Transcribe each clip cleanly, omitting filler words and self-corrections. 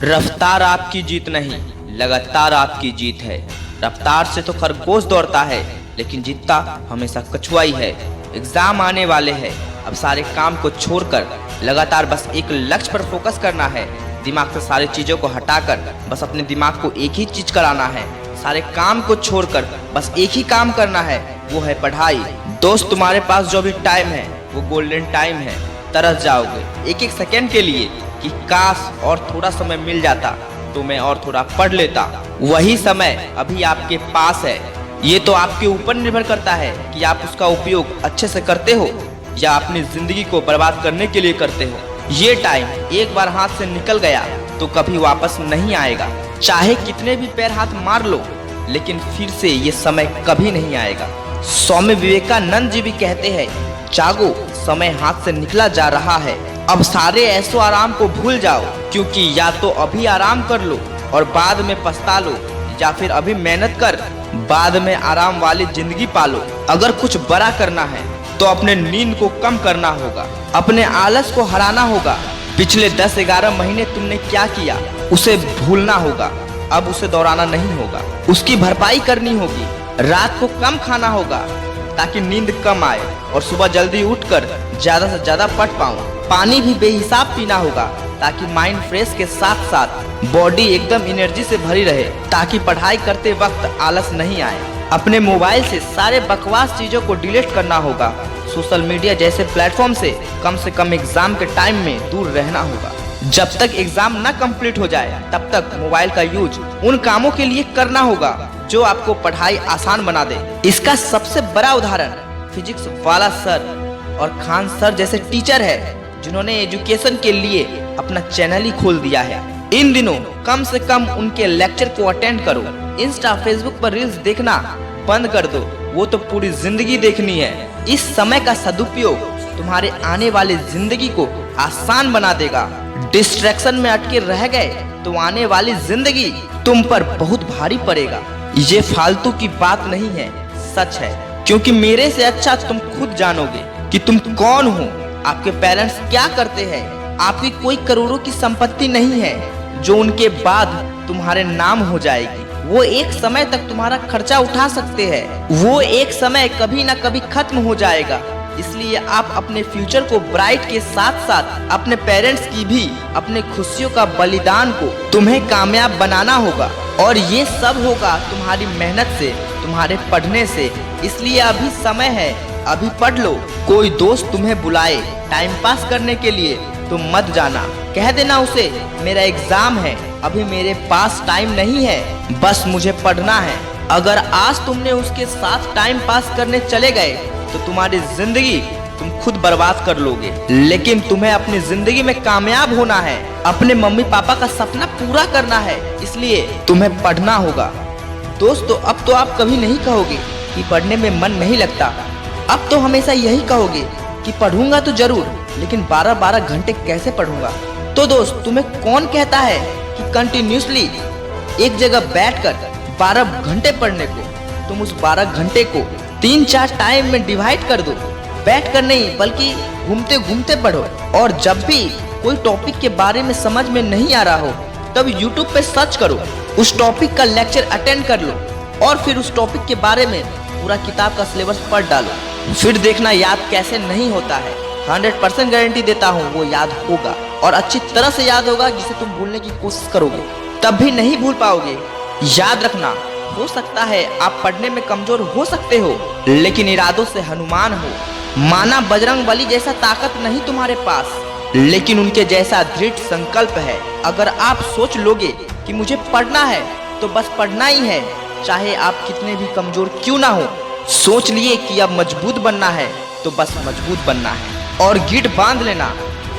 रफ्तार आपकी जीत नहीं, लगातार आपकी जीत है। रफ्तार से तो खरगोश दौड़ता है, लेकिन जीतता हमेशा कछुआ ही है। एग्जाम आने वाले हैं, अब सारे काम को छोड़कर लगातार बस एक लक्ष्य पर फोकस करना है। दिमाग से सारी चीजों को हटाकर बस अपने दिमाग को एक ही चीज कराना है। सारे काम को छोड़कर बस एक ही काम करना है, वो है पढ़ाई। दोस्त, तुम्हारे पास जो भी टाइम है वो गोल्डन टाइम है। तरस जाओगे एक एक सेकेंड के लिए कि काश और थोड़ा समय मिल जाता तो मैं और थोड़ा पढ़ लेता। वही समय अभी आपके पास है। ये तो आपके ऊपर निर्भर करता है कि आप उसका उपयोग अच्छे से करते हो या अपनी जिंदगी को बर्बाद करने के लिए करते हो। ये टाइम एक बार हाथ से निकल गया तो कभी वापस नहीं आएगा। चाहे कितने भी पैर हाथ मार लो, लेकिन फिर से ये समय कभी नहीं आएगा। स्वामी विवेकानंद जी भी कहते हैं, जागो, समय हाथ से निकला जा रहा है। अब सारे ऐसो आराम को भूल जाओ, क्योंकि या तो अभी आराम कर लो और बाद में पछता लो, या फिर अभी मेहनत कर बाद में आराम वाली जिंदगी पालो। अगर कुछ बड़ा करना है तो अपने नींद को कम करना होगा, अपने आलस को हराना होगा। पिछले 10-11 महीने तुमने क्या किया उसे भूलना होगा, अब उसे दोहराना नहीं होगा। उसकी भरपाई करनी होगी। रात को कम खाना होगा ताकि नींद कम आए और सुबह जल्दी उठकर ज्यादा से ज्यादा पढ़ पाऊँ। पानी भी बेहिसाब पीना होगा ताकि माइंड फ्रेश के साथ साथ बॉडी एकदम एनर्जी से भरी रहे, ताकि पढ़ाई करते वक्त आलस नहीं आए। अपने मोबाइल से सारे बकवास चीजों को डिलीट करना होगा। सोशल मीडिया जैसे प्लेटफॉर्म से कम एग्जाम के टाइम में दूर रहना होगा। जब तक एग्जाम ना कंप्लीट हो जाए तब तक मोबाइल का यूज उन कामों के लिए करना होगा जो आपको पढ़ाई आसान बना दे। इसका सबसे बड़ा उदाहरण फिजिक्स वाला सर और खान सर जैसे टीचर है, जिन्होंने एजुकेशन के लिए अपना चैनल ही खोल दिया है। इन दिनों कम से कम उनके लेक्चर को अटेंड करो। इंस्टा फेसबुक पर रील्स देखना बंद कर दो, वो तो पूरी जिंदगी देखनी है। इस समय का सदुपयोग तुम्हारे आने वाली जिंदगी को आसान बना देगा। डिस्ट्रैक्शन में अटके रह गए तो आने वाली जिंदगी तुम पर बहुत भारी पड़ेगा। ये फालतू की बात नहीं है, सच है, क्योंकि मेरे से अच्छा तुम खुद जानोगे कि तुम कौन हो, आपके पेरेंट्स क्या करते हैं। आपकी कोई करोड़ों की संपत्ति नहीं है जो उनके बाद तुम्हारे नाम हो जाएगी। वो एक समय तक तुम्हारा खर्चा उठा सकते हैं, वो एक समय कभी ना कभी खत्म हो जाएगा। इसलिए आप अपने फ्यूचर को ब्राइट के साथ साथ अपने पेरेंट्स की भी अपने खुशियों का बलिदान को तुम्हें कामयाब बनाना होगा, और ये सब होगा तुम्हारी मेहनत से, तुम्हारे पढ़ने से। इसलिए अभी समय है, अभी पढ़ लो। कोई दोस्त तुम्हें बुलाए टाइम पास करने के लिए तो मत जाना, कह देना उसे मेरा एग्जाम है, अभी मेरे पास टाइम नहीं है, बस मुझे पढ़ना है। अगर आज तुमने उसके साथ टाइम पास करने चले गए तो तुम्हारी जिंदगी तुम खुद बर्बाद कर लोगे। लेकिन तुम्हें अपनी जिंदगी में कामयाब होना है, अपने मम्मी पापा का सपना पूरा करना है, इसलिए तुम्हें पढ़ना होगा। दोस्तों, अब तो आप कभी नहीं कहोगे कि पढ़ने में मन नहीं लगता। अब तो हमेशा यही कहोगे कि पढ़ूंगा तो जरूर, लेकिन 12-12 घंटे कैसे पढ़ूंगा। तो दोस्त, तुम्हें कौन कहता है कि कंटिन्यूसली एक जगह बैठकर 12 घंटे पढ़ने को। तुम उस 12 घंटे को 3-4 टाइम में डिवाइड कर दो। बैठ कर नहीं, बल्कि घूमते घूमते पढ़ो। और जब भी कोई टॉपिक के बारे में समझ में नहीं आ रहा हो तब YouTube पे सर्च करो, उस टॉपिक का लेक्चर अटेंड कर लो और फिर उस टॉपिक के बारे में पूरा किताब का सिलेबस पढ़ डालो। फिर देखना याद कैसे नहीं होता है। 100% गारंटी देता हूँ वो याद होगा, और अच्छी तरह से याद होगा, जिसे तुम भूलने की कोशिश करोगे तब भी नहीं भूल पाओगे। याद रखना, हो सकता है आप पढ़ने में कमजोर हो सकते हो, लेकिन इरादों से हनुमान हो। माना बजरंग बली जैसा ताकत नहीं तुम्हारे पास, लेकिन उनके जैसा दृढ़ संकल्प है। अगर आप सोच लोगे कि मुझे पढ़ना है तो बस पढ़ना ही है, चाहे आप कितने भी कमजोर क्यों ना हो। सोच लिए कि अब मजबूत बनना है तो बस मजबूत बनना है, और गिट बांध लेना,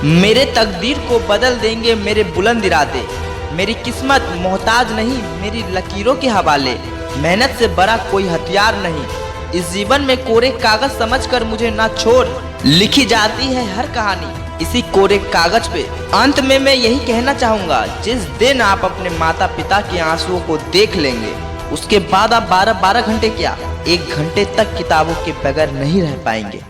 मेरे तकदीर को बदल देंगे मेरे बुलंद इरादे। मेरी किस्मत मोहताज नहीं मेरी लकीरों के हवाले। मेहनत से बड़ा कोई हथियार नहीं, इस जीवन में कोरे कागज समझकर मुझे ना छोड़। लिखी जाती है हर कहानी इसी कोरे कागज पे। अंत में मैं यही कहना चाहूँगा, जिस दिन आप अपने माता पिता के आंसुओं को देख लेंगे, उसके बाद आप 12-12 घंटे क्या 1 घंटे तक किताबों के बगैर नहीं रह पाएंगे।